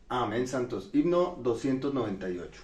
Amén, santos. Himno 298.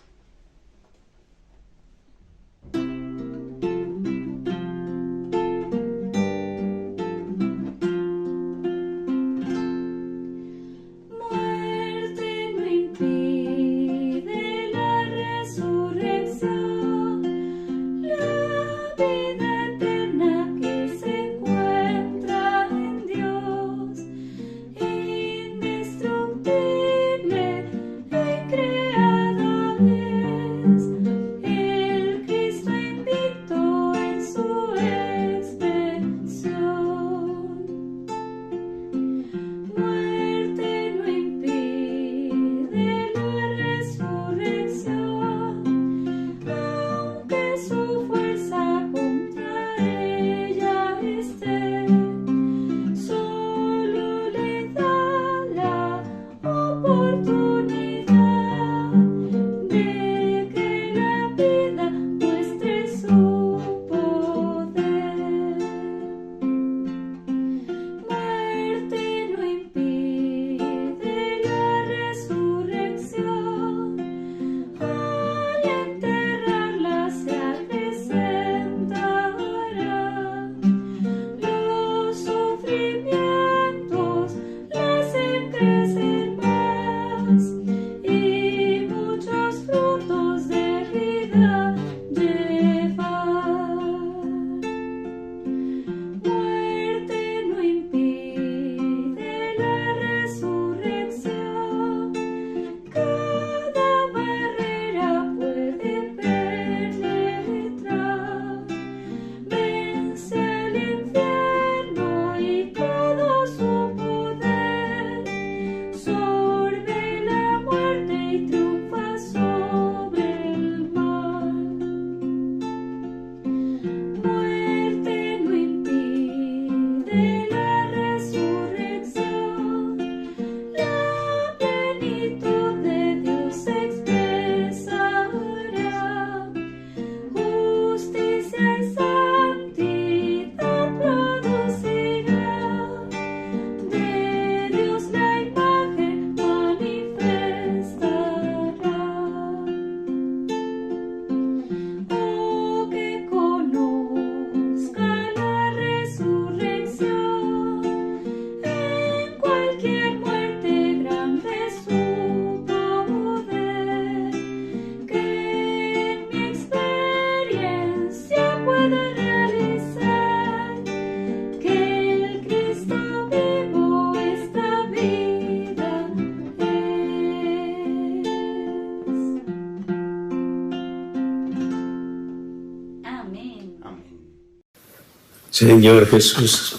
Señor Jesús,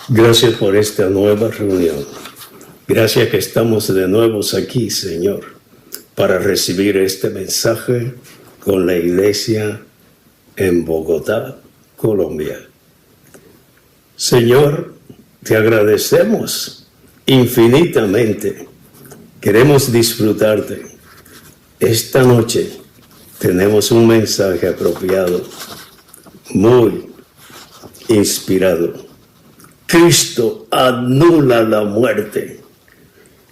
gracias por esta nueva reunión. Gracias que estamos de nuevo aquí, Señor, para recibir este mensaje con la iglesia en Bogotá, Colombia. Señor, te agradecemos infinitamente. Queremos disfrutarte. Esta noche tenemos un mensaje apropiado, muy inspirado. Cristo anula la muerte.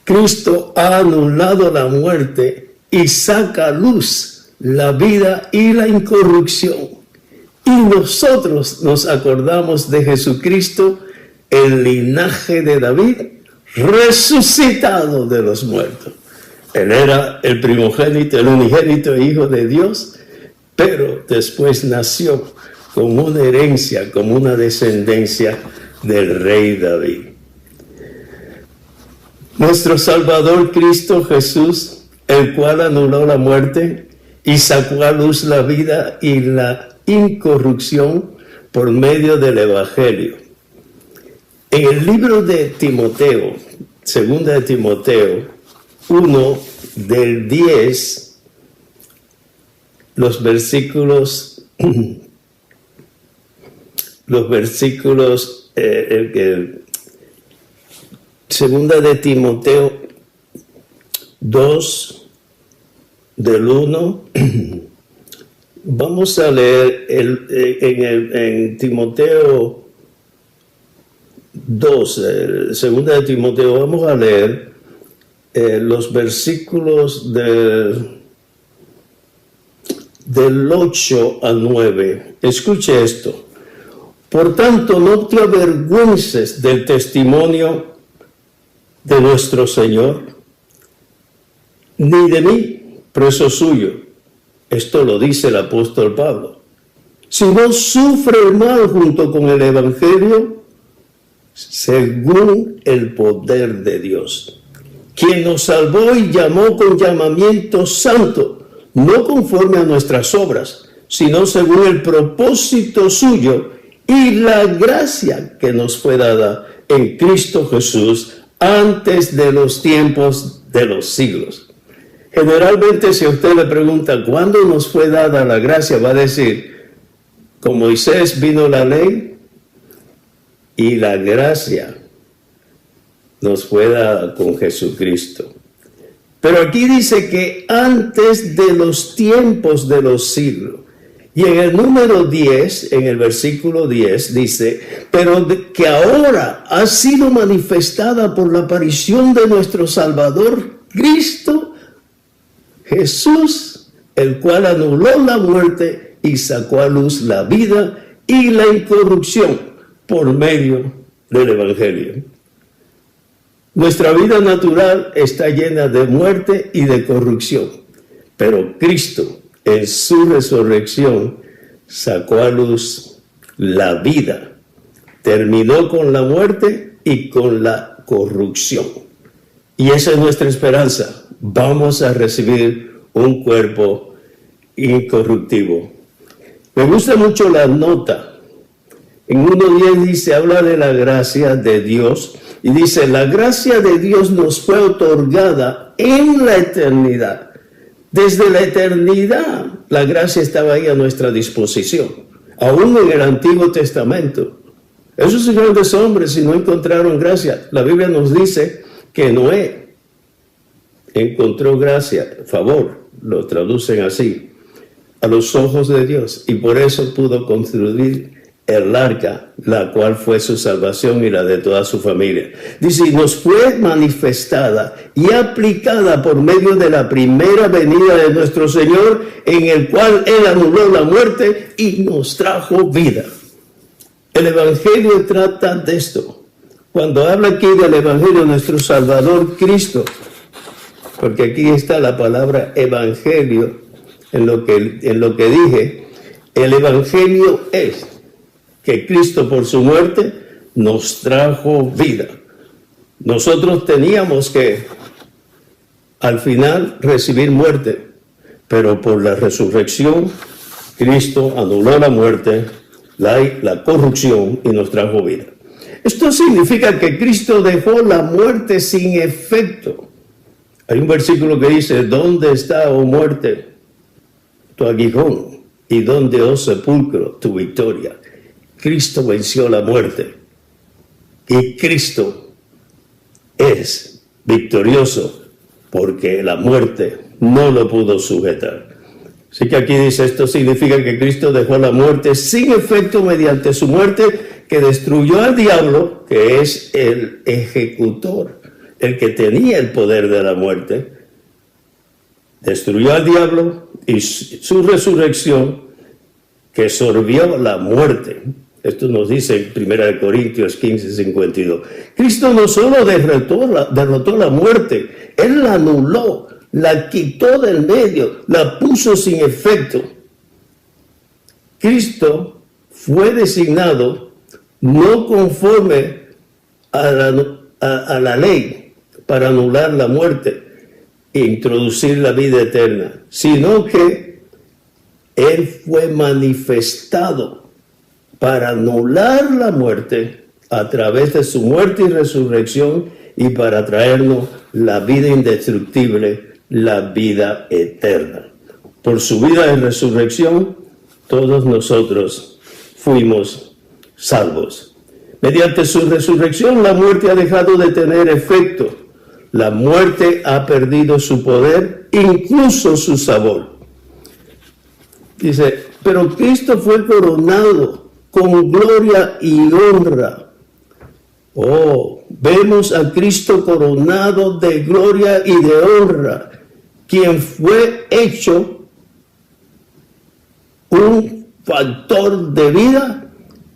Cristo ha anulado la muerte y saca a luz la vida y la incorrupción. Y nosotros nos acordamos de Jesucristo, el linaje de David, resucitado de los muertos. Él era el primogénito, el unigénito hijo de Dios, pero después nació como una herencia, como una descendencia del rey David. Nuestro Salvador Cristo Jesús, el cual anuló la muerte y sacó a luz la vida y la incorrupción por medio del Evangelio. En el libro de Timoteo, segunda de Timoteo 1, del 10, los versículos segunda de Timoteo 2, del 1, vamos a leer en Timoteo 2, segunda de Timoteo, vamos a leer los versículos del 8 al 9. Escuche esto. Por tanto, no te avergüences del testimonio de nuestro Señor, ni de mí, preso suyo. Esto lo dice el apóstol Pablo. Sino sufre el mal junto con el Evangelio, según el poder de Dios, quien nos salvó y llamó con llamamiento santo, no conforme a nuestras obras, sino según el propósito suyo y la gracia que nos fue dada en Cristo Jesús antes de los tiempos de los siglos. Generalmente, si a usted le pregunta cuándo nos fue dada la gracia, va a decir, con Moisés vino la ley y la gracia nos fue dada con Jesucristo. Pero aquí dice que antes de los tiempos de los siglos. Y en el número 10, en el versículo 10, dice, pero que ahora ha sido manifestada por la aparición de nuestro Salvador Cristo Jesús, el cual anuló la muerte y sacó a luz la vida y la incorrupción por medio del Evangelio. Nuestra vida natural está llena de muerte y de corrupción, pero Cristo, en su resurrección, sacó a luz la vida, terminó con la muerte y con la corrupción. Y esa es nuestra esperanza. Vamos a recibir un cuerpo incorruptible. Me gusta mucho la nota. En 1:10 dice, habla de la gracia de Dios. Y dice, la gracia de Dios nos fue otorgada en la eternidad. Desde la eternidad, la gracia estaba ahí a nuestra disposición. Aún en el Antiguo Testamento. Esos grandes hombres, si no encontraron gracia, la Biblia nos dice que Noé encontró gracia, favor, lo traducen así, a los ojos de Dios. Y por eso pudo construir el arca, la cual fue su salvación y la de toda su familia. Dice, nos fue manifestada y aplicada por medio de la primera venida de nuestro Señor, en el cual Él anuló la muerte y nos trajo vida. El Evangelio trata de esto. Cuando habla aquí del Evangelio de nuestro Salvador Cristo, porque aquí está la palabra Evangelio, en lo que dije, el Evangelio es que Cristo por su muerte nos trajo vida. Nosotros teníamos que al final recibir muerte, pero por la resurrección Cristo anuló la muerte, la corrupción y nos trajo vida. Esto significa que Cristo dejó la muerte sin efecto. Hay un versículo que dice, ¿dónde está, oh muerte, tu aguijón? ¿Y dónde, oh sepulcro, tu victoria? Cristo venció la muerte y Cristo es victorioso porque la muerte no lo pudo sujetar. Así que aquí dice, esto significa que Cristo dejó la muerte sin efecto mediante su muerte, que destruyó al diablo, que es el ejecutor, el que tenía el poder de la muerte. Destruyó al diablo y su resurrección, que sorbió la muerte. Esto nos dice en 1 Corintios 15:52. Cristo no solo derrotó la muerte, Él la anuló, la quitó del medio, la puso sin efecto. Cristo fue designado no conforme a la ley para anular la muerte e introducir la vida eterna, sino que Él fue manifestado para anular la muerte a través de su muerte y resurrección y para traernos la vida indestructible, la vida eterna. Por su vida y resurrección, todos nosotros fuimos salvos. Mediante su resurrección, la muerte ha dejado de tener efecto. La muerte ha perdido su poder, incluso su sabor. Dice, pero Cristo fue coronado con gloria y honra. Oh, vemos a Cristo coronado de gloria y de honra, quien fue hecho un factor de vida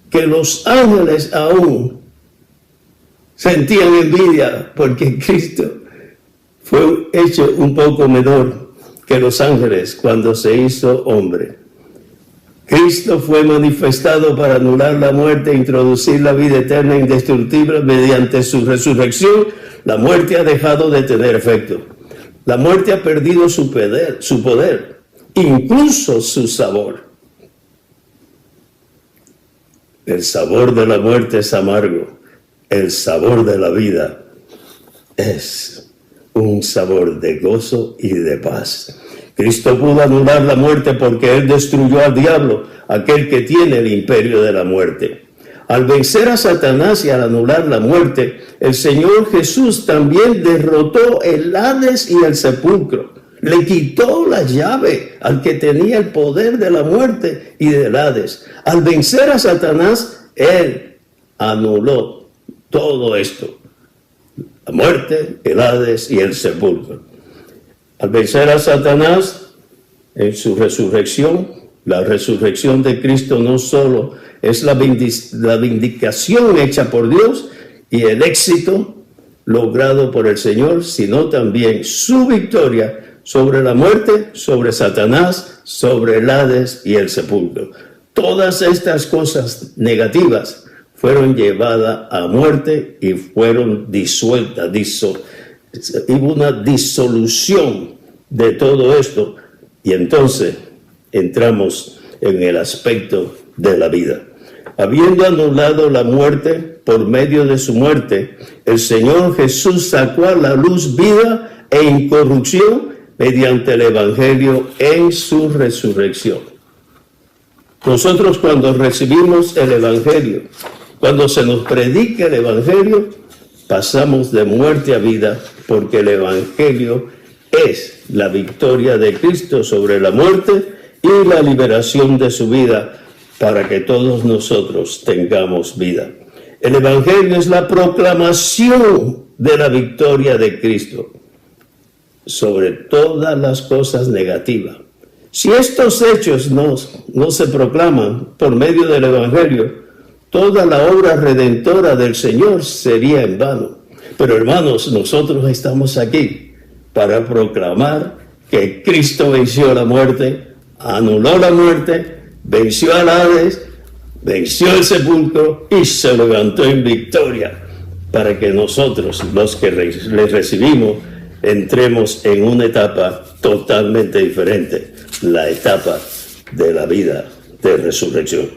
que los ángeles aún sentían envidia, porque Cristo fue hecho un poco menor que los ángeles cuando se hizo hombre. Cristo fue manifestado para anular la muerte e introducir la vida eterna e indestructible. Mediante su resurrección, la muerte ha dejado de tener efecto. La muerte ha perdido su poder, incluso su sabor. El sabor de la muerte es amargo. El sabor de la vida es un sabor de gozo y de paz. Cristo pudo anular la muerte porque Él destruyó al diablo, aquel que tiene el imperio de la muerte. Al vencer a Satanás y al anular la muerte, el Señor Jesús también derrotó el Hades y el sepulcro. Le quitó la llave al que tenía el poder de la muerte y del Hades. Al vencer a Satanás, Él anuló todo esto: la muerte, el Hades y el sepulcro. Al vencer a Satanás en su resurrección, la resurrección de Cristo no solo es la vindicación hecha por Dios y el éxito logrado por el Señor, sino también su victoria sobre la muerte, sobre Satanás, sobre el Hades y el sepulcro. Todas estas cosas negativas fueron llevadas a muerte y fueron disueltas. Hubo una disolución de todo esto, y entonces entramos en el aspecto de la vida. Habiendo anulado la muerte por medio de su muerte, el Señor Jesús sacó a la luz vida e incorrupción mediante el Evangelio en su resurrección. Nosotros, cuando recibimos el Evangelio, cuando se nos predica el Evangelio, pasamos de muerte a vida, porque el Evangelio es la victoria de Cristo sobre la muerte y la liberación de su vida para que todos nosotros tengamos vida. El Evangelio es la proclamación de la victoria de Cristo sobre todas las cosas negativas. Si estos hechos no se proclaman por medio del Evangelio, toda la obra redentora del Señor sería en vano. Pero hermanos, nosotros estamos aquí para proclamar que Cristo venció la muerte, anuló la muerte, venció al Hades, venció el sepulcro y se levantó en victoria, para que nosotros, los que le recibimos, entremos en una etapa totalmente diferente, la etapa de la vida de resurrección.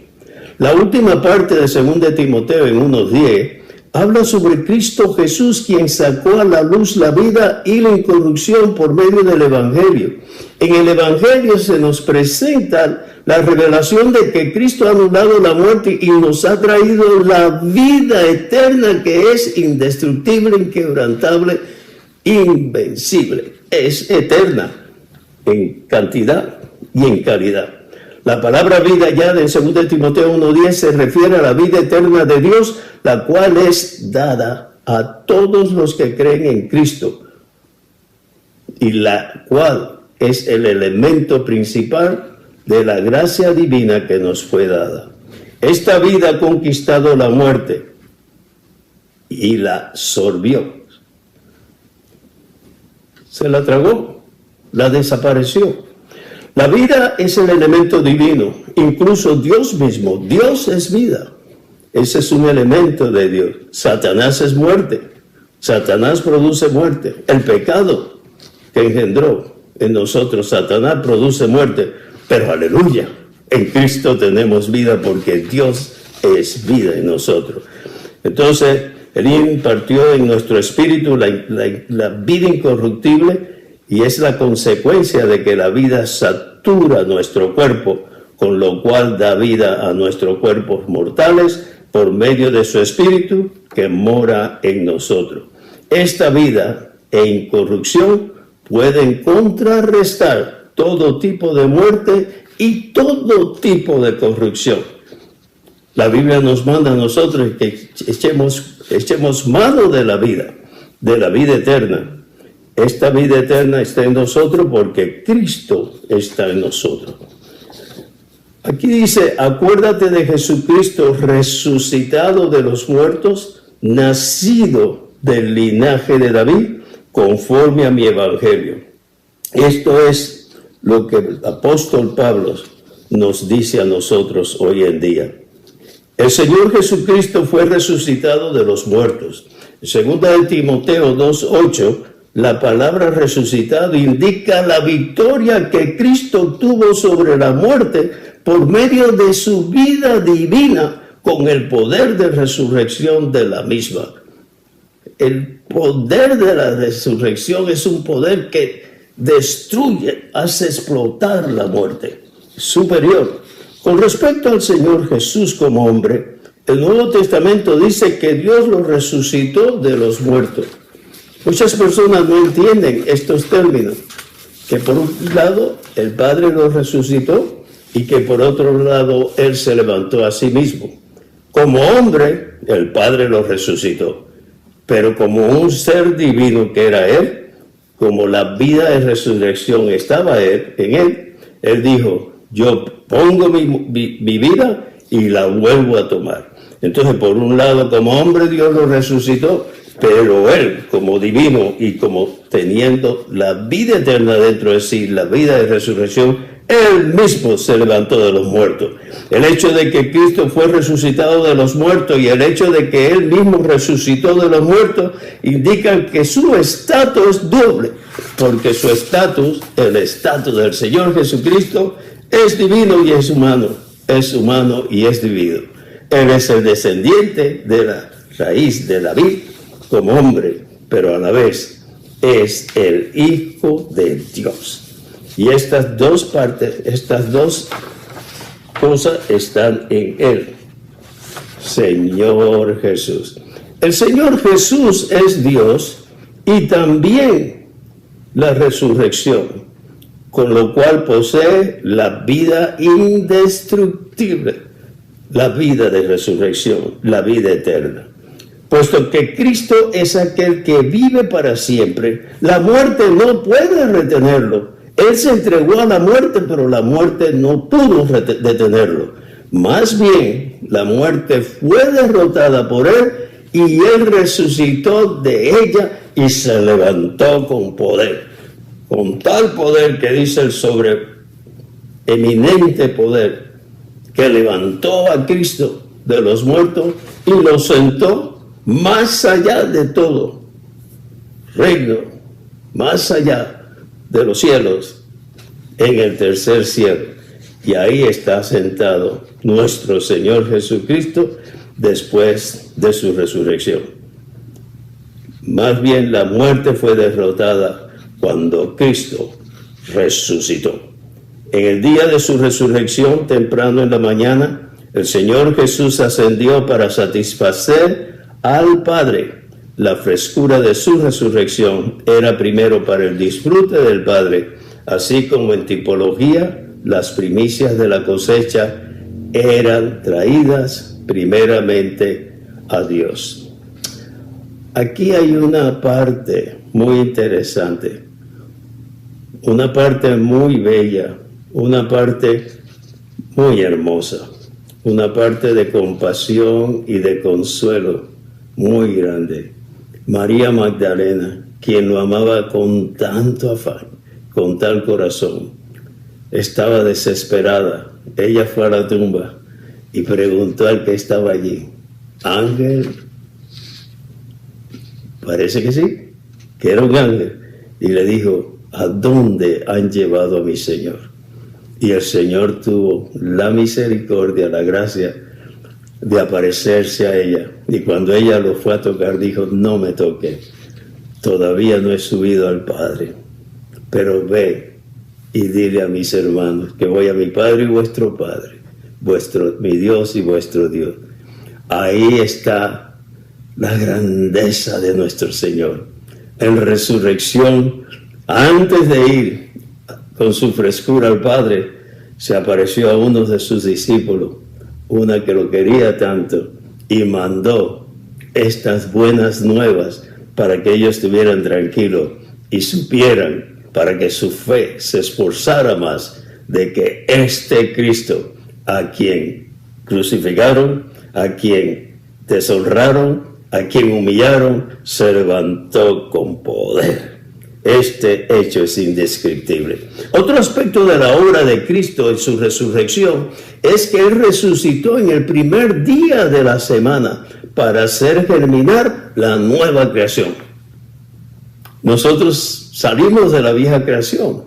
La última parte de 2 Timoteo en 1:10 habla sobre Cristo Jesús, quien sacó a la luz la vida y la incorrupción por medio del Evangelio. En el Evangelio se nos presenta la revelación de que Cristo ha anulado la muerte y nos ha traído la vida eterna, que es indestructible, inquebrantable, invencible. Es eterna en cantidad y en calidad. La palabra vida ya de 2 Timoteo 1:10 se refiere a la vida eterna de Dios, la cual es dada a todos los que creen en Cristo, y la cual es el elemento principal de la gracia divina que nos fue dada. Esta vida ha conquistado la muerte y la sorbió. Se la tragó, la desapareció. La vida es el elemento divino, incluso Dios mismo. Dios es vida. Ese es un elemento de Dios. Satanás es muerte. Satanás produce muerte. El pecado que engendró en nosotros Satanás produce muerte. Pero aleluya, en Cristo tenemos vida, porque Dios es vida en nosotros. Entonces, Él impartió en nuestro espíritu la vida incorruptible, y es la consecuencia de que la vida satura nuestro cuerpo, con lo cual da vida a nuestros cuerpos mortales por medio de su espíritu que mora en nosotros. Esta vida e incorrupción pueden contrarrestar todo tipo de muerte y todo tipo de corrupción. La Biblia nos manda a nosotros que echemos mano de la vida eterna. Esta vida eterna está en nosotros porque Cristo está en nosotros. Aquí dice, acuérdate de Jesucristo resucitado de los muertos, nacido del linaje de David, conforme a mi evangelio. Esto es lo que el apóstol Pablo nos dice a nosotros hoy en día. El Señor Jesucristo fue resucitado de los muertos. En 2 Timoteo 2:8, la palabra resucitado indica la victoria que Cristo tuvo sobre la muerte por medio de su vida divina con el poder de resurrección de la misma. El poder de la resurrección es un poder que destruye, hace explotar la muerte. Superior. Con respecto al Señor Jesús como hombre, el Nuevo Testamento dice que Dios lo resucitó de los muertos. Muchas personas no entienden estos términos, que por un lado el Padre lo resucitó y que por otro lado Él se levantó a sí mismo. Como hombre, el Padre lo resucitó, pero como un ser divino que era Él, como la vida de resurrección estaba en Él, Él dijo, yo pongo mi vida y la vuelvo a tomar. Entonces, por un lado, como hombre, Dios lo resucitó, pero Él, como divino y como teniendo la vida eterna dentro de sí, la vida de resurrección, Él mismo se levantó de los muertos. El hecho de que Cristo fue resucitado de los muertos y el hecho de que Él mismo resucitó de los muertos indican que su estatus es doble, porque su estatus, el estatus del Señor Jesucristo, es divino y es humano y es divino. Él es el descendiente de la raíz de David como hombre, pero a la vez es el Hijo de Dios. Y estas dos partes, estas dos cosas están en Él, Señor Jesús. El Señor Jesús es Dios y también la resurrección, con lo cual posee la vida indestructible, la vida de resurrección, la vida eterna. Puesto que Cristo es aquel que vive para siempre, la muerte no puede retenerlo. Él se entregó a la muerte, pero la muerte no pudo detenerlo. Más bien, la muerte fue derrotada por Él y Él resucitó de ella y se levantó con poder. Con tal poder que dice el sobreeminente poder que levantó a Cristo de los muertos y lo sentó más allá de todo reino, más allá de los cielos, en el tercer cielo. Y ahí está sentado nuestro Señor Jesucristo después de su resurrección. Más bien la muerte fue derrotada cuando Cristo resucitó. En el día de su resurrección, temprano en la mañana, el Señor Jesús ascendió para satisfacer al Padre. La frescura de su resurrección era primero para el disfrute del Padre, así como en tipología, las primicias de la cosecha eran traídas primeramente a Dios. Aquí hay una parte muy interesante, una parte muy bella, una parte muy hermosa, una parte de compasión y de consuelo muy grande. María Magdalena, quien lo amaba con tanto afán, con tal corazón, estaba desesperada. Ella fue a la tumba y preguntó al que estaba allí, ¿ángel? Parece que sí, que era un ángel. Y le dijo, ¿a dónde han llevado a mi Señor? Y el Señor tuvo la misericordia, la gracia de aparecerse a ella. Y cuando ella lo fue a tocar, dijo, no me toque, todavía no he subido al Padre, pero ve y dile a mis hermanos que voy a mi Padre y vuestro Padre, mi Dios y vuestro Dios. Ahí está la grandeza de nuestro Señor. En resurrección, antes de ir con su frescura al Padre, se apareció a uno de sus discípulos, una que lo quería tanto y mandó estas buenas nuevas para que ellos estuvieran tranquilos y supieran, para que su fe se esforzara más, de que este Cristo, a quien crucificaron, a quien deshonraron, a quien humillaron, se levantó con poder. Este hecho es indescriptible. Otro aspecto de la obra de Cristo en su resurrección es que Él resucitó en el primer día de la semana para hacer germinar la nueva creación. Nosotros salimos de la vieja creación,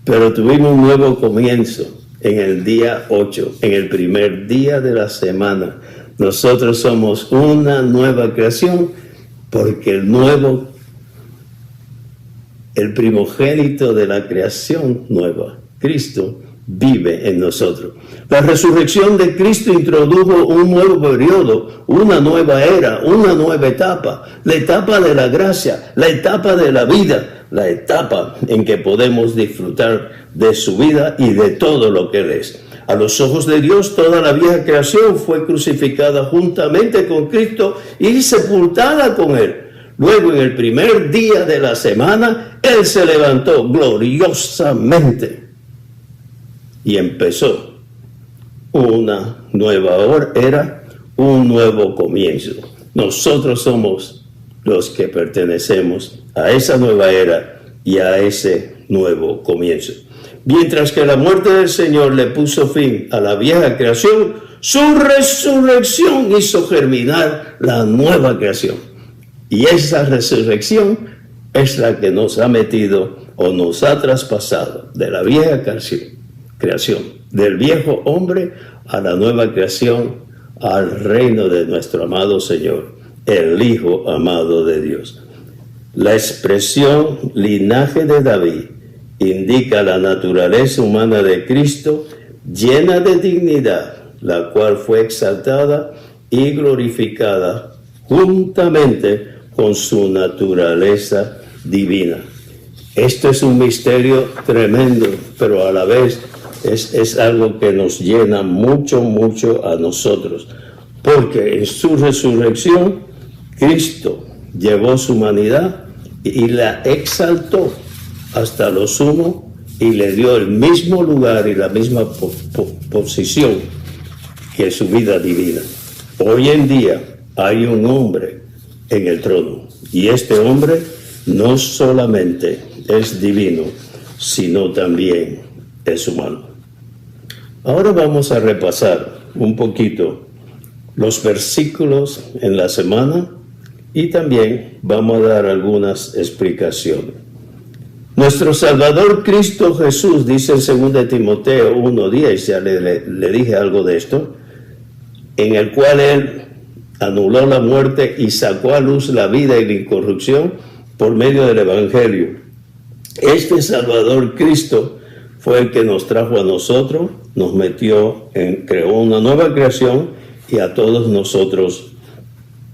pero tuvimos un nuevo comienzo en el día 8, en el primer día de la semana. Nosotros somos una nueva creación porque el primogénito de la creación nueva, Cristo, vive en nosotros. La resurrección de Cristo introdujo un nuevo periodo, una nueva era, una nueva etapa, la etapa de la gracia, la etapa de la vida, la etapa en que podemos disfrutar de su vida y de todo lo que Él es. A los ojos de Dios, toda la vieja creación fue crucificada juntamente con Cristo y sepultada con Él. Luego, en el primer día de la semana, Él se levantó gloriosamente y empezó una nueva era, un nuevo comienzo. Nosotros somos los que pertenecemos a esa nueva era y a ese nuevo comienzo. Mientras que la muerte del Señor le puso fin a la vieja creación, su resurrección hizo germinar la nueva creación. Y esa resurrección es la que nos ha metido o nos ha traspasado de la vieja creación, del viejo hombre a la nueva creación, al reino de nuestro amado Señor, el Hijo amado de Dios. La expresión linaje de David indica la naturaleza humana de Cristo llena de dignidad, la cual fue exaltada y glorificada juntamente con su naturaleza divina. Esto es un misterio tremendo, pero a la vez es algo que nos llena mucho, mucho a nosotros, porque en su resurrección Cristo llevó su humanidad y la exaltó hasta lo sumo y le dio el mismo lugar y la misma posición que su vida divina. Hoy en día hay un hombre en el trono y este hombre no solamente es divino, sino también es humano. Ahora vamos a repasar un poquito los versículos en la semana y también vamos a dar algunas explicaciones. Nuestro Salvador Cristo Jesús, dice en 2 Timoteo 1:10, ya le dije algo de esto, en el cual Él anuló la muerte y sacó a luz la vida y la incorrupción por medio del Evangelio. Este Salvador Cristo fue el que nos trajo a nosotros, nos metió, creó una nueva creación y a todos nosotros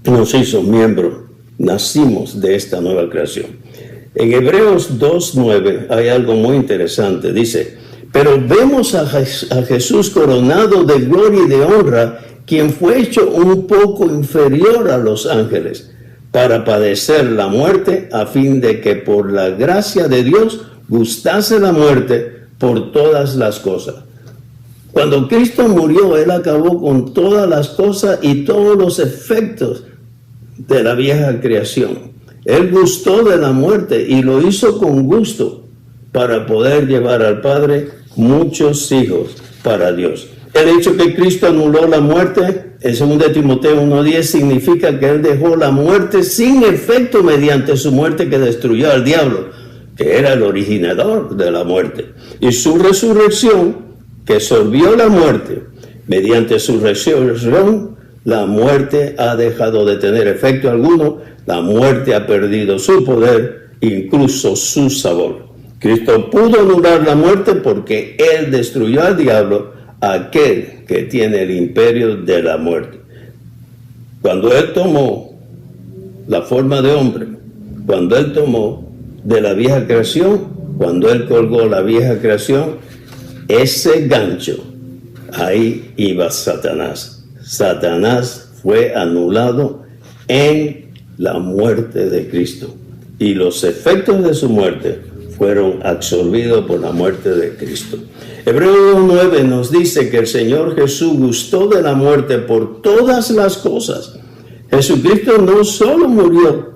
nos hizo miembros, nacimos de esta nueva creación. En Hebreos 2:9 hay algo muy interesante, dice: pero vemos a Jesús coronado de gloria y de honra, quien fue hecho un poco inferior a los ángeles, para padecer la muerte, a fin de que por la gracia de Dios gustase la muerte por todas las cosas. Cuando Cristo murió, Él acabó con todas las cosas y todos los efectos de la vieja creación. Él gustó de la muerte y lo hizo con gusto para poder llevar al Padre muchos hijos para Dios. El hecho que Cristo anuló la muerte en 2 Timoteo 1:10 significa que Él dejó la muerte sin efecto mediante su muerte que destruyó al diablo, que era el originador de la muerte, y su resurrección que sorbió la muerte. Mediante su resurrección, la muerte ha dejado de tener efecto alguno, la muerte ha perdido su poder, incluso su sabor. Cristo pudo anular la muerte porque Él destruyó al diablo, aquel que tiene el imperio de la muerte. Cuando Él tomó la forma de hombre, cuando Él tomó de la vieja creación, cuando Él colgó la vieja creación, ese gancho ahí iba Satanás. Satanás fue anulado en la muerte de Cristo. Y los efectos de su muerte fueron absorbidos por la muerte de Cristo. Hebreos 9 nos dice que el Señor Jesús gustó de la muerte por todas las cosas. Jesucristo no solo murió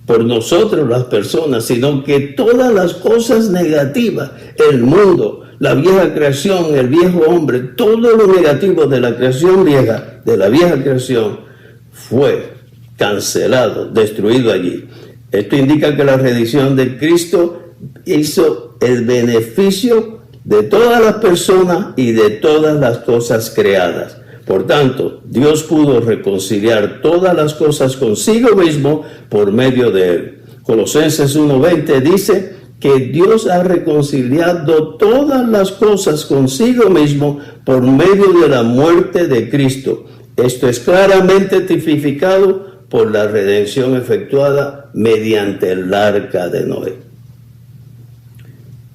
por nosotros las personas, sino que todas las cosas negativas, el mundo, la vieja creación, el viejo hombre, todo lo negativo de la creación vieja, de la vieja creación, fue cancelado, destruido allí. Esto indica que la redención de Cristo hizo el beneficio de todas las personas y de todas las cosas creadas. Por tanto, Dios pudo reconciliar todas las cosas consigo mismo por medio de él. Colosenses 1:20 dice que Dios ha reconciliado todas las cosas consigo mismo por medio de la muerte de Cristo. Esto es claramente tipificado por la redención efectuada mediante el arca de Noé,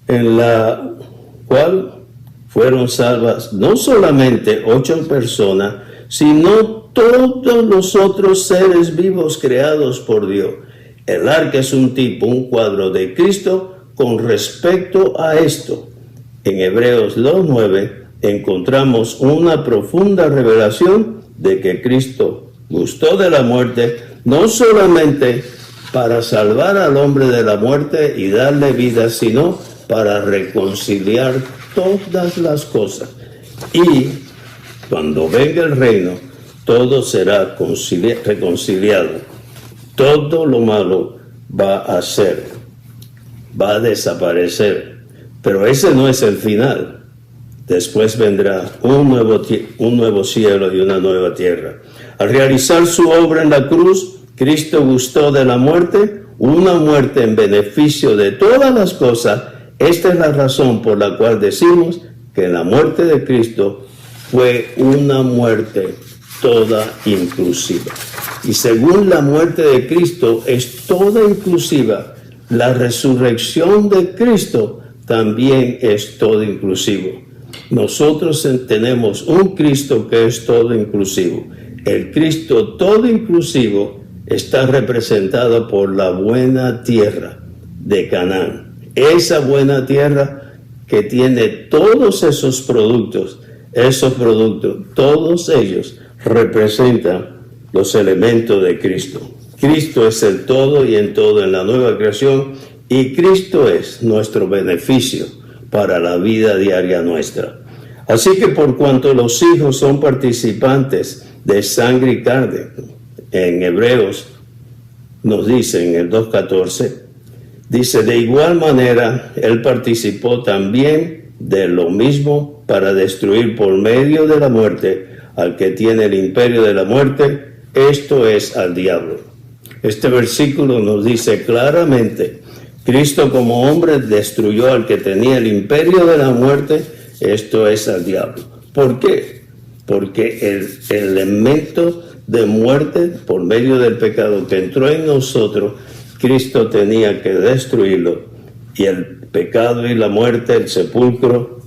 en la cual fueron salvas no solamente 8 personas, sino todos los otros seres vivos creados por Dios. El arca es un cuadro de Cristo con respecto a esto. En Hebreos 2:9 encontramos una profunda revelación de que Cristo gustó de la muerte, no solamente para salvar al hombre de la muerte y darle vida, sino para reconciliar todas las cosas. Y cuando venga el reino, todo será reconciliado. Todo lo malo va a desaparecer. Pero ese no es el final. Después vendrá un nuevo cielo y una nueva tierra. Al realizar su obra en la cruz, Cristo gustó de la muerte, una muerte en beneficio de todas las cosas. Esta es la razón por la cual decimos que la muerte de Cristo fue una muerte toda inclusiva. Y según la muerte de Cristo es toda inclusiva, la resurrección de Cristo también es todo inclusivo. Nosotros tenemos un Cristo que es todo inclusivo. El Cristo todo inclusivo está representado por la buena tierra de Canaán. Esa buena tierra que tiene todos esos productos, todos ellos representan los elementos de Cristo. Cristo es el todo y en todo en la nueva creación, y Cristo es nuestro beneficio para la vida diaria nuestra. Así que por cuanto los hijos son participantes de sangre y carne, en Hebreos nos dice en el 2:14, dice, de igual manera, él participó también de lo mismo para destruir por medio de la muerte al que tiene el imperio de la muerte, esto es al diablo. Este versículo nos dice claramente, Cristo como hombre destruyó al que tenía el imperio de la muerte, esto es al diablo. ¿Por qué? Porque el elemento de muerte por medio del pecado que entró en nosotros, Cristo tenía que destruirlo, y el pecado y la muerte, el sepulcro,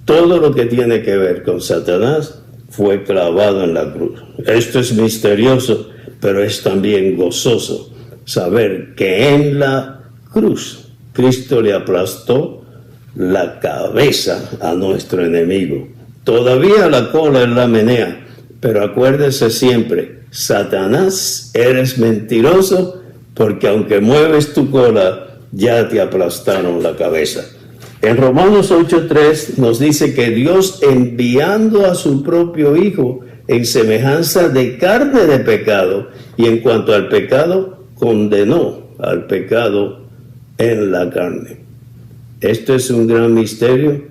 todo lo que tiene que ver con Satanás fue clavado en la cruz. Esto es misterioso, pero es también gozoso saber que en la cruz Cristo le aplastó la cabeza a nuestro enemigo. Todavía la cola él la menea, pero acuérdese siempre, Satanás, eres mentiroso, porque aunque mueves tu cola, ya te aplastaron la cabeza. En Romanos 8:3 nos dice que Dios, enviando a su propio Hijo en semejanza de carne de pecado, y en cuanto al pecado, condenó al pecado en la carne. Esto es un gran misterio,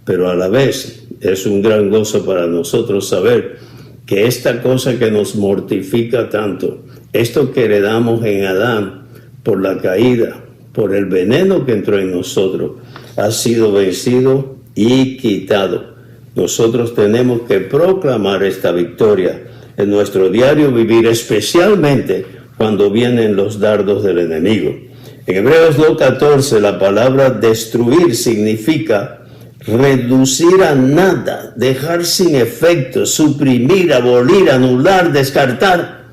pero a la vez es un gran gozo para nosotros saber que esta cosa que nos mortifica tanto, esto que heredamos en Adán por la caída, por el veneno que entró en nosotros, ha sido vencido y quitado. Nosotros tenemos que proclamar esta victoria en nuestro diario vivir, especialmente cuando vienen los dardos del enemigo. En Hebreos 2:14 la palabra destruir significa reducir a nada, dejar sin efecto, suprimir, abolir, anular, descartar.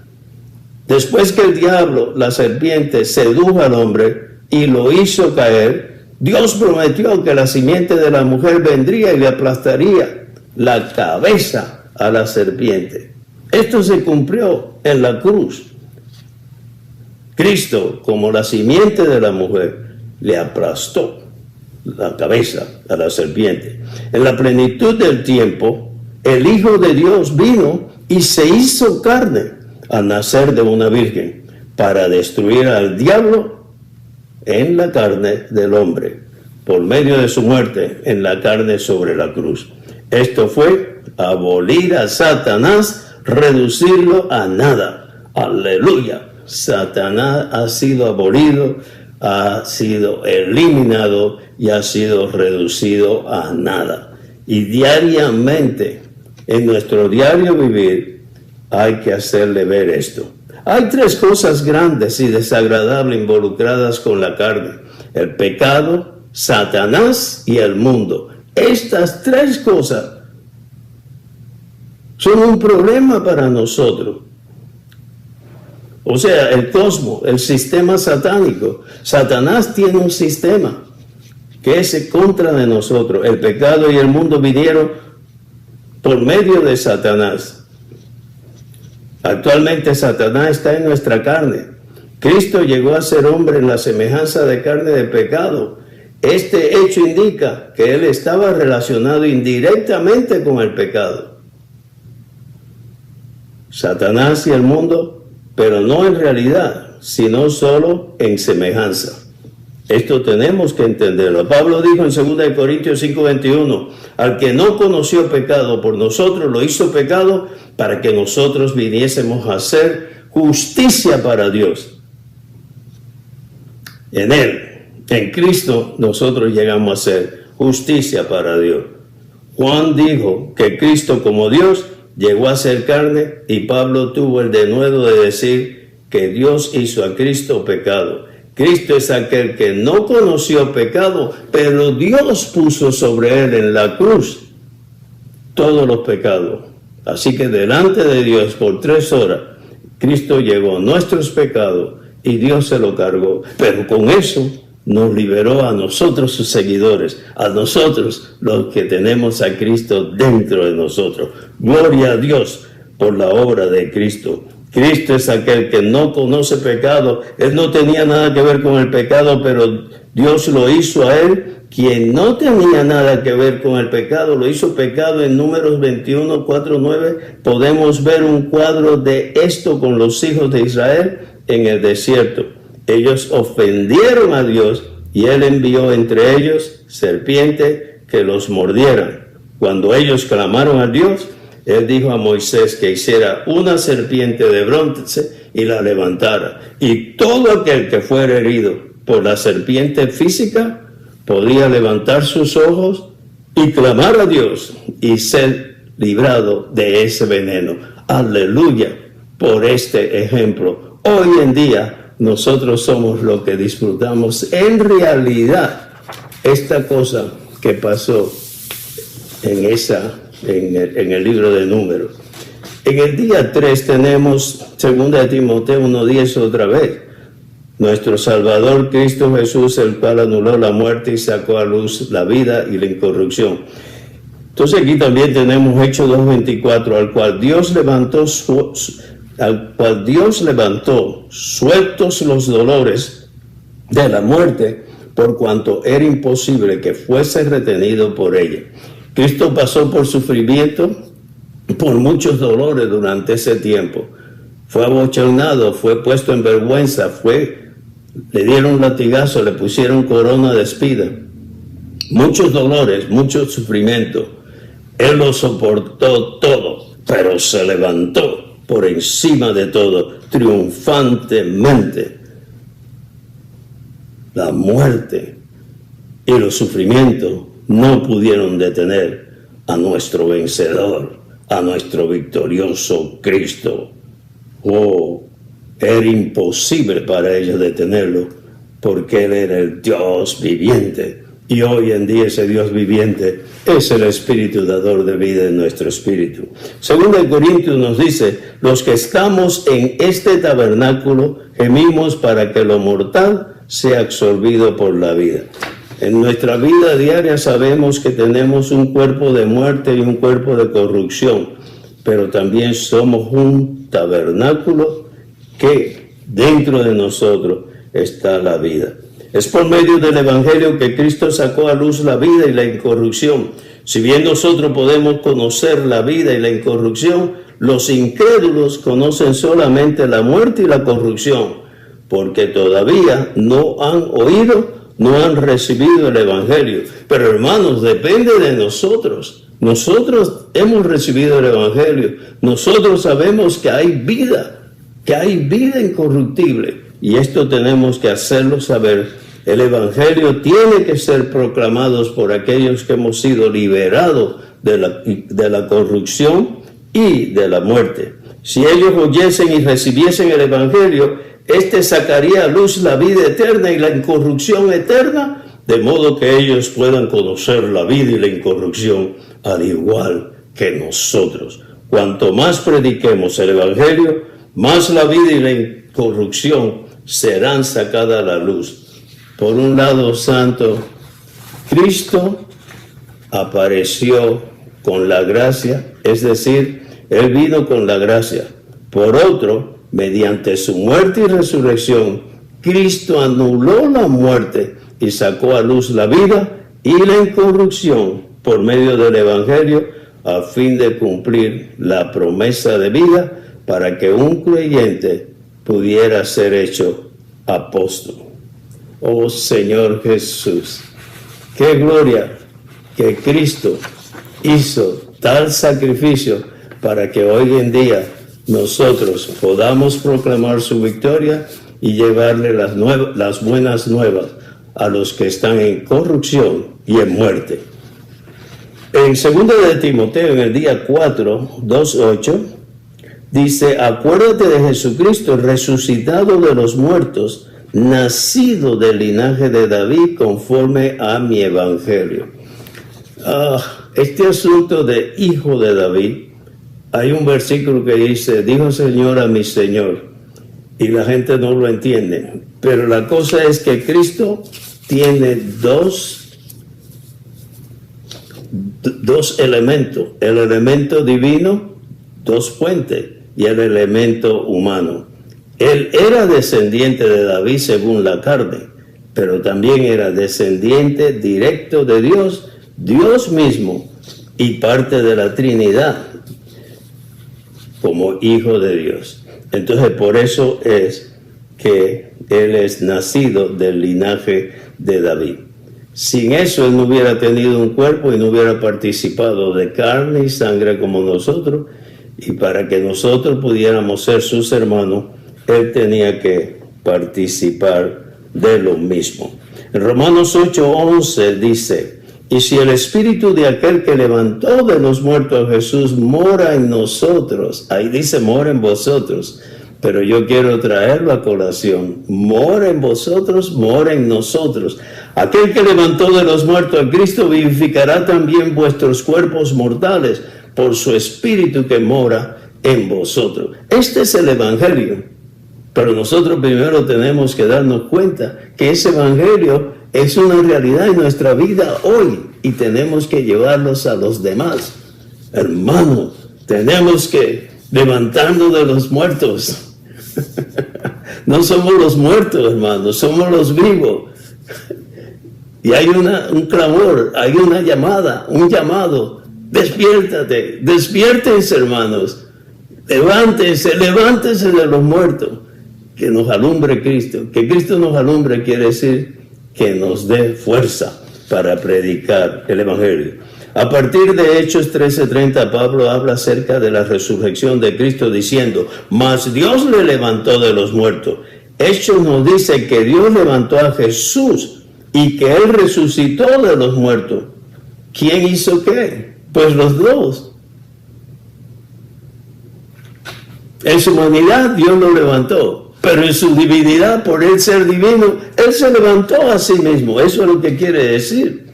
Después que el diablo, la serpiente, sedujo al hombre y lo hizo caer, Dios prometió que la simiente de la mujer vendría y le aplastaría la cabeza a la serpiente. Esto se cumplió en la cruz. Cristo, como la simiente de la mujer, le aplastó la cabeza a la serpiente. En la plenitud del tiempo, el Hijo de Dios vino y se hizo carne al nacer de una virgen para destruir al diablo en la carne del hombre, por medio de su muerte en la carne sobre la cruz. Esto fue abolir a Satanás, reducirlo a nada. Aleluya. Satanás ha sido abolido, ha sido eliminado y ha sido reducido a nada. Y diariamente, en nuestro diario vivir, hay que hacerle ver esto. Hay tres cosas grandes y desagradables involucradas con la carne: el pecado, Satanás y el mundo. Estas tres cosas son un problema para nosotros. O sea, el cosmos, el sistema satánico. Satanás tiene un sistema que es en contra de nosotros. El pecado y el mundo vinieron por medio de Satanás. Actualmente Satanás está en nuestra carne. Cristo llegó a ser hombre en la semejanza de carne de pecado. Este hecho indica que él estaba relacionado indirectamente con el pecado. Satanás y el mundo, pero no en realidad, sino solo en semejanza. Esto tenemos que entenderlo. Pablo dijo en 2 Corintios 5:21, al que no conoció pecado por nosotros, lo hizo pecado para que nosotros viniésemos a hacer justicia para Dios. En él, en Cristo, nosotros llegamos a ser justicia para Dios. Juan dijo que Cristo como Dios llegó a ser carne, y Pablo tuvo el denuedo de decir que Dios hizo a Cristo pecado. Cristo es aquel que no conoció pecado, pero Dios puso sobre él en la cruz todos los pecados. Así que delante de Dios por 3 horas, Cristo llevó nuestros pecados y Dios se lo cargó. Pero con eso nos liberó a nosotros, sus seguidores, a nosotros los que tenemos a Cristo dentro de nosotros. Gloria a Dios por la obra de Cristo. Cristo es aquel que no conoce pecado. Él no tenía nada que ver con el pecado, pero Dios lo hizo a él. Quien no tenía nada que ver con el pecado, lo hizo pecado. En Números 21, 4, 9, podemos ver un cuadro de esto con los hijos de Israel en el desierto. Ellos ofendieron a Dios y él envió entre ellos serpientes que los mordieran. Cuando ellos clamaron a Dios, él dijo a Moisés que hiciera una serpiente de bronce y la levantara. Y todo aquel que fuera herido por la serpiente física podía levantar sus ojos y clamar a Dios y ser librado de ese veneno. Aleluya por este ejemplo. Hoy en día nosotros somos los que disfrutamos en realidad esta cosa que pasó en el libro de Números. En el día 3 tenemos 2 Timoteo 1:10 otra vez. Nuestro Salvador Cristo Jesús, el cual anuló la muerte y sacó a luz la vida y la incorrupción. Entonces aquí también tenemos Hechos 2:24, al cual Dios levantó sueltos los dolores de la muerte, por cuanto era imposible que fuese retenido por ella. Cristo pasó por sufrimiento, por muchos dolores durante ese tiempo. Fue abochornado, fue puesto en vergüenza, le dieron latigazo, le pusieron corona de espina. Muchos dolores, mucho sufrimiento. Él lo soportó todo, pero se levantó por encima de todo, triunfantemente. La muerte y los sufrimientos no pudieron detener a nuestro vencedor, a nuestro victorioso Cristo. Oh, era imposible para ellos detenerlo, porque Él era el Dios viviente Y hoy en día ese Dios viviente es el Espíritu dador de vida en nuestro espíritu. Según de Corintios nos dice, los que estamos en este tabernáculo gemimos para que lo mortal sea absorbido por la vida. En nuestra vida diaria sabemos que tenemos un cuerpo de muerte y un cuerpo de corrupción, pero también somos un tabernáculo que dentro de nosotros está la vida. Es por medio del Evangelio que Cristo sacó a luz la vida y la incorrupción. Si bien nosotros podemos conocer la vida y la incorrupción, los incrédulos conocen solamente la muerte y la corrupción, porque todavía no han oído, no han recibido el Evangelio. Pero hermanos, depende de nosotros. Nosotros hemos recibido el Evangelio. Nosotros sabemos que hay vida incorruptible. Y esto tenemos que hacerlo saber. El Evangelio tiene que ser proclamado por aquellos que hemos sido liberados de la corrupción y de la muerte. Si ellos oyesen y recibiesen el Evangelio, este sacaría a luz la vida eterna y la incorrupción eterna, de modo que ellos puedan conocer la vida y la incorrupción al igual que nosotros. Cuanto más prediquemos el Evangelio, más la vida y la incorrupción serán sacadas a la luz. Por un lado, santo, Cristo apareció con la gracia, es decir, Él vino con la gracia. Por otro, mediante su muerte y resurrección, Cristo anuló la muerte y sacó a luz la vida y la incorrupción por medio del Evangelio, a fin de cumplir la promesa de vida para que un creyente pudiera ser hecho apóstol. Oh Señor Jesús, qué gloria que Cristo hizo tal sacrificio para que hoy en día nosotros podamos proclamar su victoria y llevarle las buenas nuevas a los que están en corrupción y en muerte. En 2 de Timoteo, en el día 4, 2:8, dice, acuérdate de Jesucristo, resucitado de los muertos, nacido del linaje de David conforme a mi evangelio. Este asunto de hijo de David, hay un versículo que dice, dijo Señor a mi Señor, y la gente no lo entiende, pero la cosa es que Cristo tiene dos elementos, el elemento divino, dos fuentes, y el elemento humano. Él era descendiente de David según la carne, pero también era descendiente directo de Dios, Dios mismo, y parte de la Trinidad como hijo de Dios. Entonces por eso es que Él es nacido del linaje de David. Sin eso Él no hubiera tenido un cuerpo y no hubiera participado de carne y sangre como nosotros, y para que nosotros pudiéramos ser sus hermanos, Él tenía que participar de lo mismo. En Romanos 8:11 dice, y si el espíritu de aquel que levantó de los muertos a Jesús mora en nosotros, ahí dice mora en vosotros, pero yo quiero traerlo a colación, mora en vosotros, mora en nosotros. Aquel que levantó de los muertos a Cristo vivificará también vuestros cuerpos mortales por su espíritu que mora en vosotros. Este es el evangelio. Pero nosotros primero tenemos que darnos cuenta que ese evangelio es una realidad en nuestra vida hoy y tenemos que llevarlos a los demás. Hermanos, tenemos que levantarnos de los muertos. No somos los muertos, hermanos, somos los vivos. Y hay un clamor, hay una llamada, un llamado. Despiértate, despiértense, hermanos. Levántense de los muertos. Que nos alumbre Cristo. Que Cristo nos alumbre quiere decir que nos dé fuerza para predicar el Evangelio. A partir de Hechos 13:30, Pablo habla acerca de la resurrección de Cristo diciendo, mas Dios le levantó de los muertos. Hechos nos dice que Dios levantó a Jesús y que Él resucitó de los muertos. ¿Quién hizo qué? Pues los dos. En su humanidad Dios lo levantó. pero en su divinidad, por él ser divino, él se levantó a sí mismo. Eso es lo que quiere decir.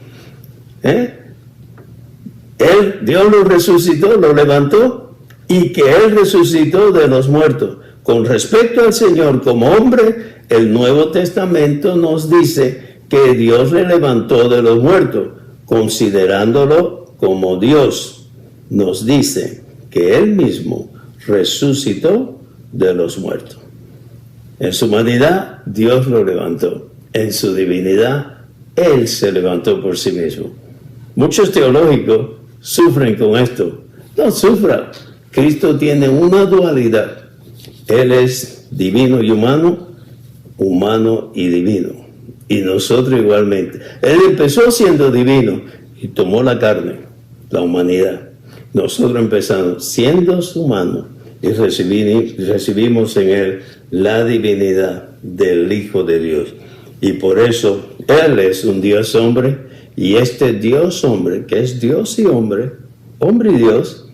Dios lo resucitó, lo levantó, y que él resucitó de los muertos. Con respecto al Señor como hombre, el Nuevo Testamento nos dice que Dios le levantó de los muertos, considerándolo como Dios. Nos dice que él mismo resucitó de los muertos. En su humanidad, Dios lo levantó. En su divinidad, él se levantó por sí mismo. Muchos teológicos sufren con esto. No sufra. Cristo tiene una dualidad. Él es divino y humano, humano y divino. Y nosotros igualmente. Él empezó siendo divino y tomó la carne, la humanidad. Nosotros empezamos siendo humanos y recibimos en él la divinidad del Hijo de Dios. Y por eso él es un Dios hombre, y este Dios hombre, que es Dios y hombre y Dios,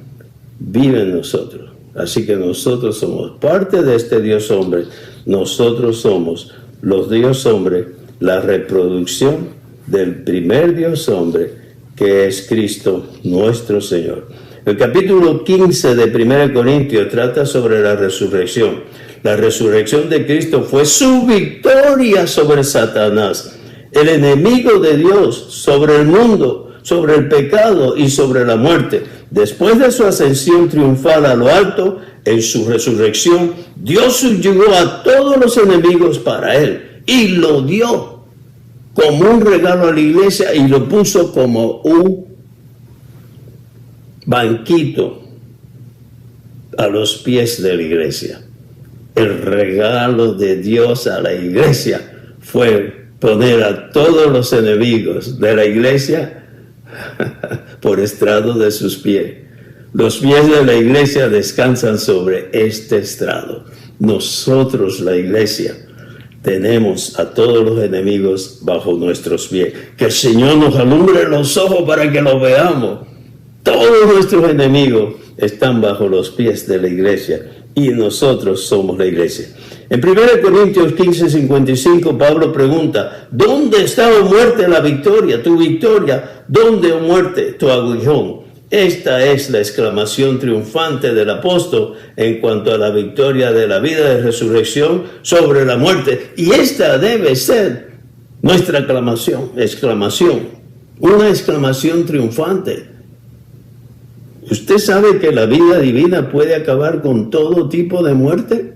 vive en nosotros. Así que nosotros somos parte de este Dios hombre. Nosotros somos los Dios hombre, la reproducción del primer Dios hombre, que es Cristo nuestro Señor. El capítulo 15 de 1 Corintios trata sobre la resurrección. La resurrección de Cristo fue su victoria sobre Satanás, el enemigo de Dios, sobre el mundo, sobre el pecado y sobre la muerte. Después de su ascensión triunfal a lo alto, en su resurrección, Dios subyugó a todos los enemigos para él y lo dio como un regalo a la iglesia y lo puso como un banquito a los pies de la iglesia. El regalo de Dios a la iglesia fue poner a todos los enemigos de la iglesia por estrado de sus pies. Los pies de la iglesia descansan sobre este estrado. Nosotros, la iglesia, tenemos a todos los enemigos bajo nuestros pies. Que el Señor nos alumbre los ojos para que lo veamos. Todos nuestros enemigos están bajo los pies de la iglesia y nosotros somos la iglesia. En 1 Corintios 15:55, Pablo pregunta: ¿dónde está, oh muerte, la victoria? Tu victoria, ¿dónde, oh muerte, tu aguijón? Esta es la exclamación triunfante del apóstol en cuanto a la victoria de la vida de resurrección sobre la muerte. Y esta debe ser nuestra exclamación, una exclamación triunfante. ¿Usted sabe que la vida divina puede acabar con todo tipo de muerte?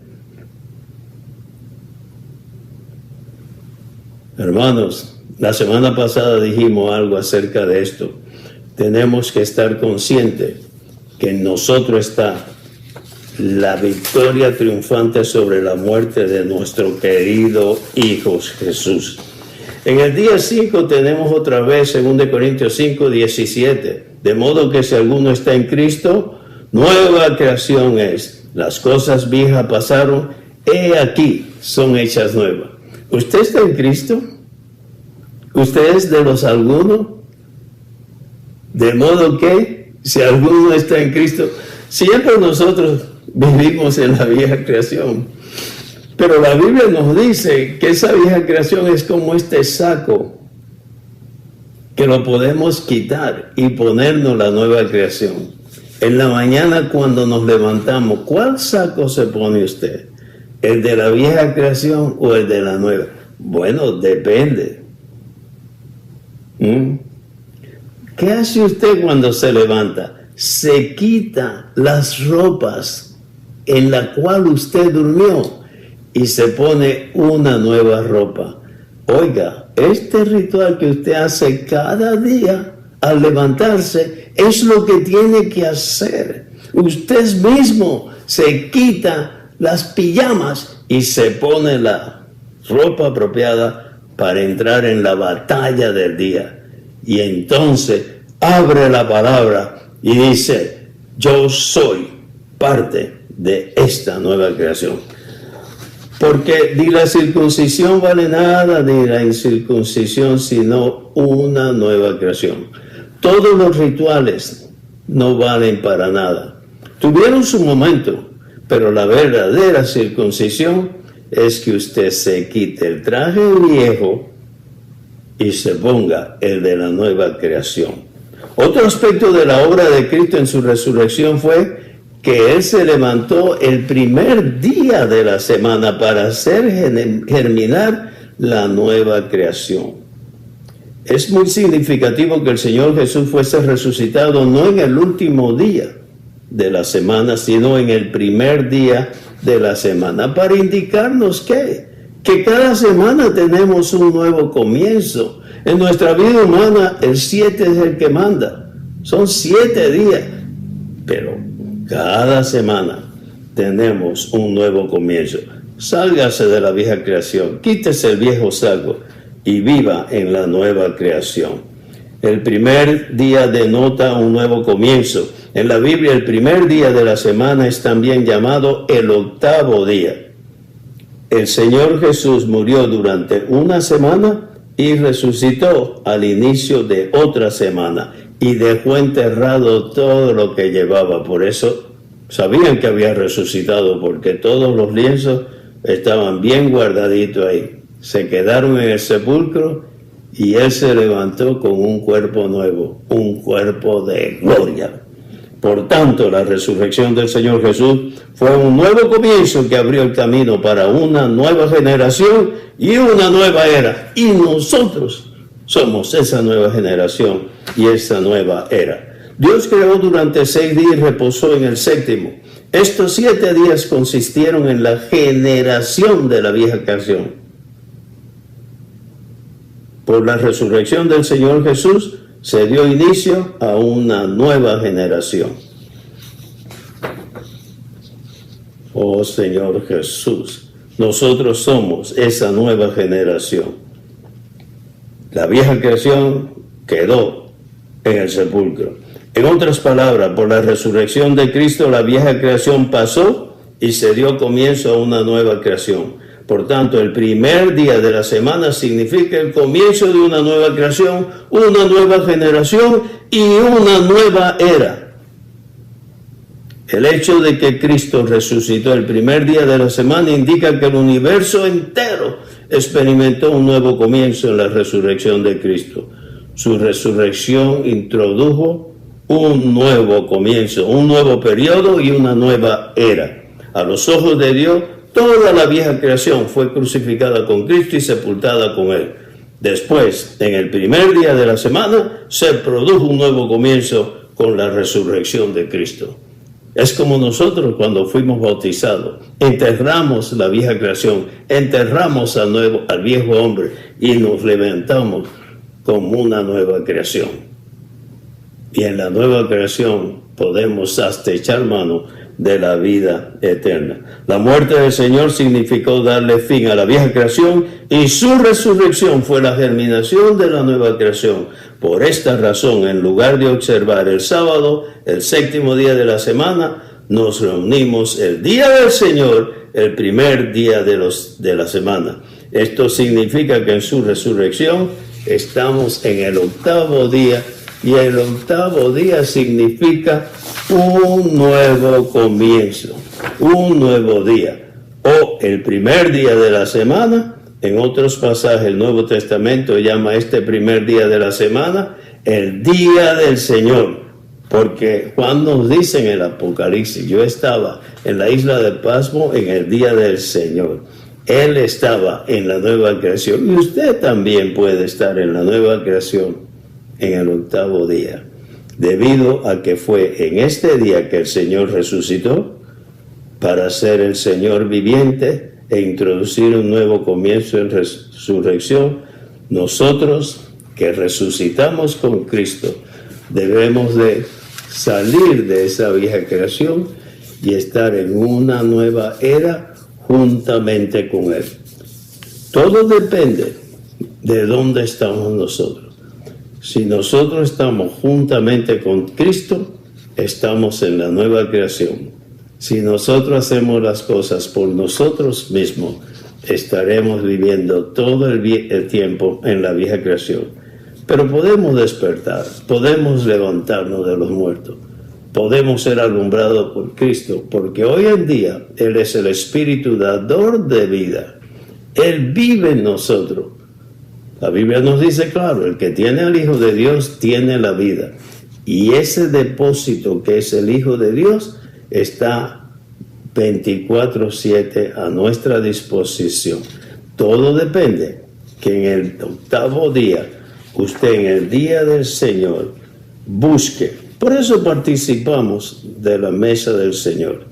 Hermanos, la semana pasada dijimos algo acerca de esto. Tenemos que estar conscientes que en nosotros está la victoria triunfante sobre la muerte de nuestro querido Hijo Jesús. En el día 5 tenemos otra vez 2 Corintios 5:17. De modo que si alguno está en Cristo, nueva creación es. Las cosas viejas pasaron, he aquí, son hechas nuevas. ¿Usted está en Cristo? ¿Usted es de los algunos? De modo que, si alguno está en Cristo, siempre nosotros vivimos en la vieja creación. Pero la Biblia nos dice que esa vieja creación es como este saco, que lo podemos quitar y ponernos la nueva creación. En la mañana cuando nos levantamos, ¿cuál saco se pone usted? ¿El de la vieja creación o el de la nueva? Bueno, depende. ¿Qué hace usted cuando se levanta? Se quita las ropas en la cual usted durmió y se pone una nueva ropa. Oiga, este ritual que usted hace cada día al levantarse es lo que tiene que hacer. Usted mismo se quita las pijamas y se pone la ropa apropiada para entrar en la batalla del día. Y entonces abre la palabra y dice: yo soy parte de esta nueva creación. Porque ni la circuncisión vale nada, ni la incircuncisión, sino una nueva creación. Todos los rituales no valen para nada. Tuvieron su momento, pero la verdadera circuncisión es que usted se quite el traje viejo y se ponga el de la nueva creación. Otro aspecto de la obra de Cristo en su resurrección fue que Él se levantó el primer día de la semana para hacer germinar la nueva creación. Es muy significativo que el Señor Jesús fuese resucitado no en el último día de la semana, sino en el primer día de la semana, para indicarnos que cada semana tenemos un nuevo comienzo. En nuestra vida humana, el 7 es el que manda. Son 7 días. Pero cada semana tenemos un nuevo comienzo. Sálgase de la vieja creación, quítese el viejo saco y viva en la nueva creación. El primer día denota un nuevo comienzo. En la Biblia, el primer día de la semana es también llamado el octavo día. El Señor Jesús murió durante una semana y resucitó al inicio de otra semana y dejó enterrado todo lo que llevaba. Por eso sabían que había resucitado, porque todos los lienzos estaban bien guardaditos ahí. Se quedaron en el sepulcro y Él se levantó con un cuerpo nuevo, un cuerpo de gloria. Por tanto, la resurrección del Señor Jesús fue un nuevo comienzo que abrió el camino para una nueva generación y una nueva era. Y nosotros somos esa nueva generación y esa nueva era. Dios creó durante 6 días y reposó en el séptimo. Estos 7 días consistieron en la generación de la vieja creación. Por la resurrección del Señor Jesús se dio inicio a una nueva generación. Oh Señor Jesús, nosotros somos esa nueva generación. La vieja creación quedó en el sepulcro. En otras palabras, por la resurrección de Cristo, la vieja creación pasó y se dio comienzo a una nueva creación. Por tanto, el primer día de la semana significa el comienzo de una nueva creación, una nueva generación y una nueva era. El hecho de que Cristo resucitó el primer día de la semana indica que el universo entero experimentó un nuevo comienzo en la resurrección de Cristo. Su resurrección introdujo un nuevo comienzo, un nuevo periodo y una nueva era. A los ojos de Dios, toda la vieja creación fue crucificada con Cristo y sepultada con Él. Después, en el primer día de la semana, se produjo un nuevo comienzo con la resurrección de Cristo. Es como nosotros cuando fuimos bautizados, enterramos la vieja creación, enterramos al viejo hombre y nos levantamos como una nueva creación. Y en la nueva creación podemos hasta echar mano de la vida eterna. La muerte del Señor significó darle fin a la vieja creación y su resurrección fue la germinación de la nueva creación. Por esta razón, en lugar de observar el sábado, el séptimo día de la semana, nos reunimos el día del Señor, el primer día de la semana. Esto significa que en su resurrección estamos en el octavo día, y el octavo día significa un nuevo comienzo, un nuevo día, o el primer día de la semana. En otros pasajes el Nuevo Testamento llama este primer día de la semana el día del Señor, porque Juan nos dice en el Apocalipsis: yo estaba en la isla de Pasmo en el día del Señor. Él estaba en la nueva creación y usted también puede estar en la nueva creación en el octavo día, debido a que fue en este día que el Señor resucitó para ser el Señor viviente e introducir un nuevo comienzo en resurrección. Nosotros que resucitamos con Cristo debemos de salir de esa vieja creación y estar en una nueva era juntamente con Él. Todo depende de dónde estamos nosotros. Si nosotros estamos juntamente con Cristo, estamos en la nueva creación. Si nosotros hacemos las cosas por nosotros mismos, estaremos viviendo todo el tiempo en la vieja creación. Pero podemos despertar, podemos levantarnos de los muertos, podemos ser alumbrados por Cristo, porque hoy en día Él es el Espíritu dador de vida. Él vive en nosotros. La Biblia nos dice claro, el que tiene al Hijo de Dios tiene la vida. Y ese depósito que es el Hijo de Dios está 24/7 a nuestra disposición. Todo depende que en el octavo día, usted en el día del Señor, busque. Por eso participamos de la mesa del Señor,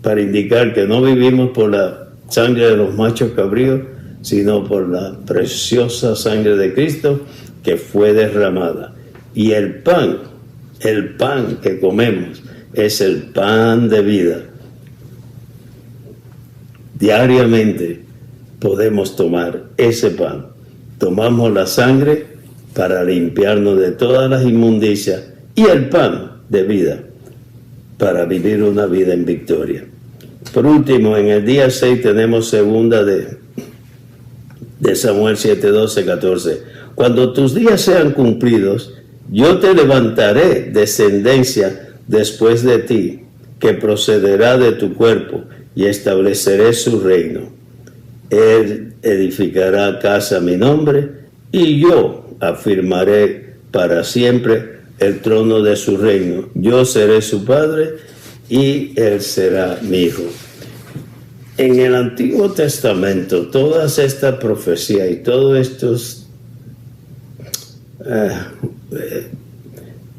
para indicar que no vivimos por la sangre de los machos cabríos, sino por la preciosa sangre de Cristo que fue derramada. Y el pan que comemos es el pan de vida. Diariamente podemos tomar ese pan. Tomamos la sangre para limpiarnos de todas las inmundicias y el pan de vida para vivir una vida en victoria. Por último, en el día 6 tenemos segunda de Samuel 7, 12, 14. Cuando tus días sean cumplidos, yo te levantaré descendencia después de ti, que procederá de tu cuerpo, y estableceré su reino. Él edificará casa a mi nombre, y yo afirmaré para siempre el trono de su reino. Yo seré su padre, y él será mi hijo. En el Antiguo Testamento, todas estas profecías y todos estos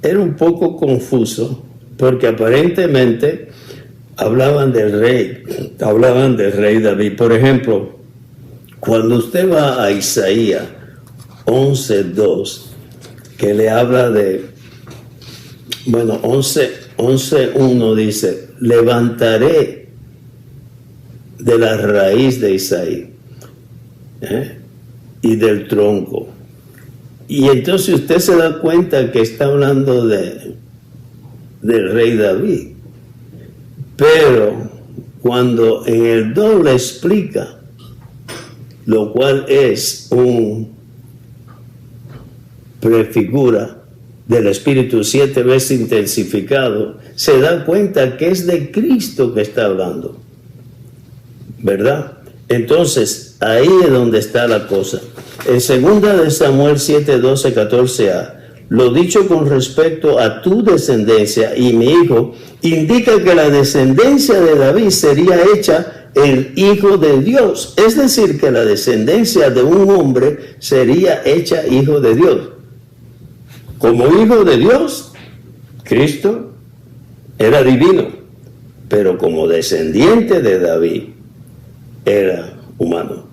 era un poco confuso, porque aparentemente hablaban del rey David. Por ejemplo, cuando usted va a Isaías 11:2, que le habla de, 11:1 dice, levantaré de la raíz de Isaí y del tronco. Y entonces usted se da cuenta que está hablando del rey David. Pero cuando en el 2 le explica, lo cual es un prefigura del Espíritu 7 veces intensificado, se da cuenta que es de Cristo que está hablando, ¿verdad? Entonces, ahí es donde está la cosa. En 2 de Samuel 7, 12, 14a, lo dicho con respecto a tu descendencia y mi hijo, indica que la descendencia de David sería hecha el hijo de Dios. Es decir, que la descendencia de un hombre sería hecha hijo de Dios. Como hijo de Dios, Cristo era divino, pero como descendiente de David, era humano.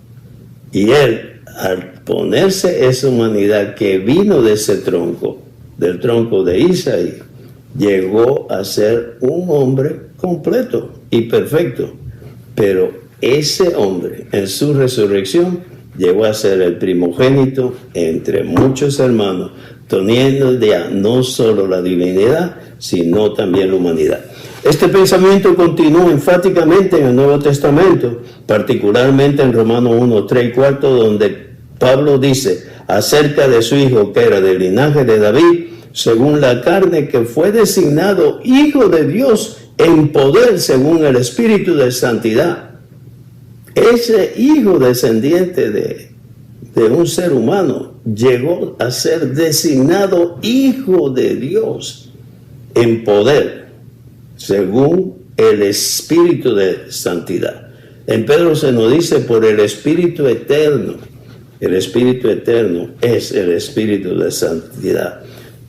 Y él, al ponerse esa humanidad que vino de ese tronco, del tronco de Isaí, llegó a ser un hombre completo y perfecto. Pero ese hombre, en su resurrección, llegó a ser el primogénito entre muchos hermanos, teniendo ya no solo la divinidad, sino también la humanidad. Este pensamiento continúa enfáticamente en el Nuevo Testamento, particularmente en Romanos 1, 3 y 4, donde Pablo dice acerca de su hijo que era del linaje de David, según la carne, que fue designado hijo de Dios en poder según el Espíritu de santidad. Ese hijo descendiente de un ser humano llegó a ser designado hijo de Dios en poder según el Espíritu de santidad. En Pedro se nos dice por el Espíritu eterno. El Espíritu eterno es el Espíritu de santidad,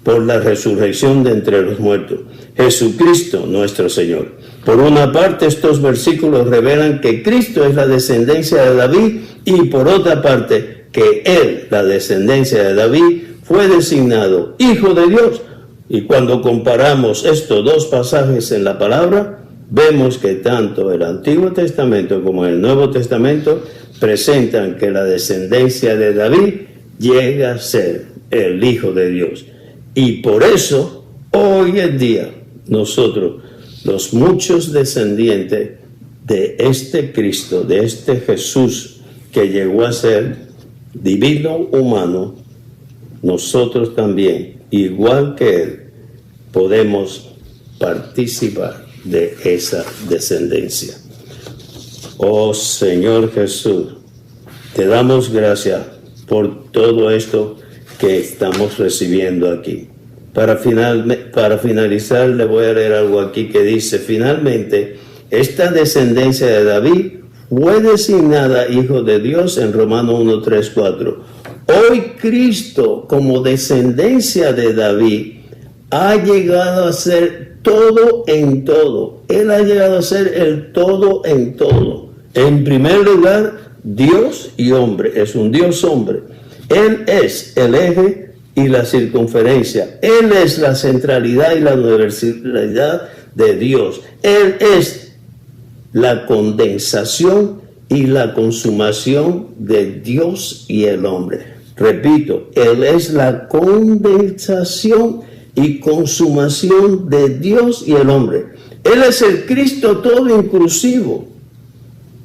por la resurrección de entre los muertos, Jesucristo nuestro Señor. Por una parte, estos versículos revelan que Cristo es la descendencia de David, y por otra parte, que Él, la descendencia de David, fue designado Hijo de Dios. Y cuando comparamos estos dos pasajes en la palabra, vemos que tanto el Antiguo Testamento como el Nuevo Testamento presentan que la descendencia de David llega a ser el Hijo de Dios. Y por eso, hoy en día, nosotros, los muchos descendientes de este Cristo, de este Jesús que llegó a ser divino humano, nosotros también, igual que Él, podemos participar de esa descendencia. Oh Señor Jesús, te damos gracias por todo esto que estamos recibiendo aquí. Para finalizar, le voy a leer algo aquí que dice: finalmente, esta descendencia de David fue designada hijo de Dios en Romanos 1, 3, 4. Hoy Cristo, como descendencia de David, ha llegado a ser todo en todo. Él ha llegado a ser el todo en todo. En primer lugar, Dios y hombre. Es un Dios hombre. Él es el eje y la circunferencia. Él es la centralidad y la universalidad de Dios. Él es la condensación y la consumación de Dios y el hombre. Repito, Él es la condensación y consumación de Dios y el hombre. Él es el Cristo todo inclusivo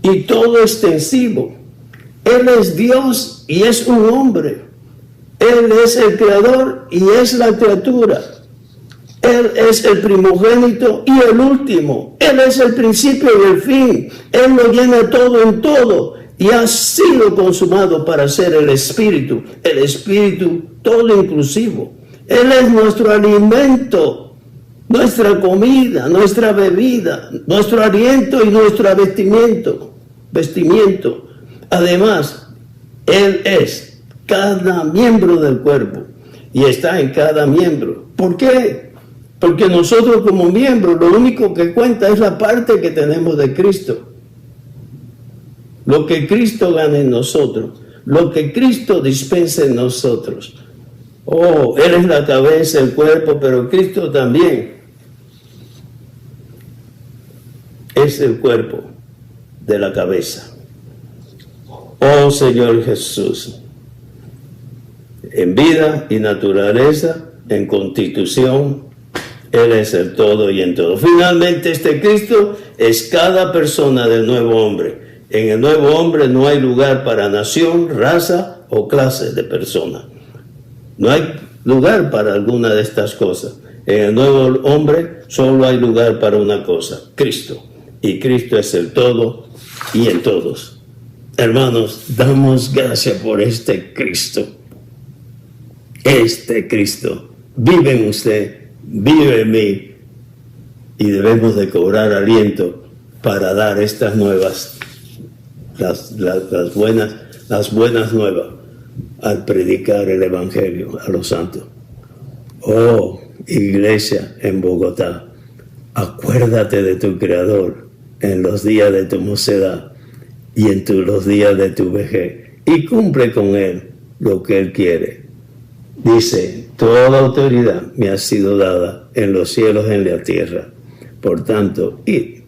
y todo extensivo. Él es Dios y es un hombre. Él es el creador y es la criatura. Él es el primogénito y el último. Él es el principio y el fin. Él lo llena todo en todo y ha sido consumado para ser el Espíritu todo inclusivo. Él es nuestro alimento, nuestra comida, nuestra bebida, nuestro aliento y nuestro vestimiento. Además, Él es cada miembro del cuerpo y está en cada miembro. ¿Por qué? Porque nosotros como miembros lo único que cuenta es la parte que tenemos de Cristo. Lo que Cristo gana en nosotros, lo que Cristo dispensa en nosotros. Oh, Él es la cabeza, el cuerpo, pero Cristo también es el cuerpo de la cabeza. Oh Señor Jesús, en vida y naturaleza, en constitución, Él es el todo y en todo. Finalmente, este Cristo es cada persona del nuevo hombre. En el nuevo hombre no hay lugar para nación, raza o clase de persona. No hay lugar para alguna de estas cosas. En el nuevo hombre solo hay lugar para una cosa: Cristo. Y Cristo es el todo y en todos. Hermanos, damos gracias por este Cristo. Este Cristo vive en usted, vive en mí, y debemos de cobrar aliento para dar estas nuevas, las buenas nuevas, al predicar el Evangelio a los santos. Oh, iglesia en Bogotá, acuérdate de tu Creador en los días de tu mocedad y en los días de tu vejez, y cumple con Él lo que Él quiere. Dice: toda autoridad me ha sido dada en los cielos y en la tierra. Por tanto, id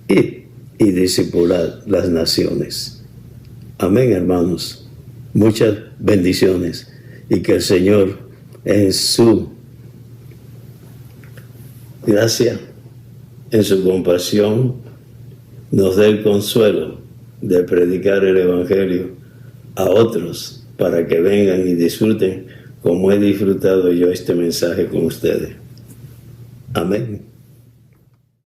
y discipulad las naciones. Amén, hermanos. Muchas bendiciones, y que el Señor en su gracia, en su compasión, nos dé el consuelo de predicar el Evangelio a otros para que vengan y disfruten como he disfrutado yo este mensaje con ustedes. Amén.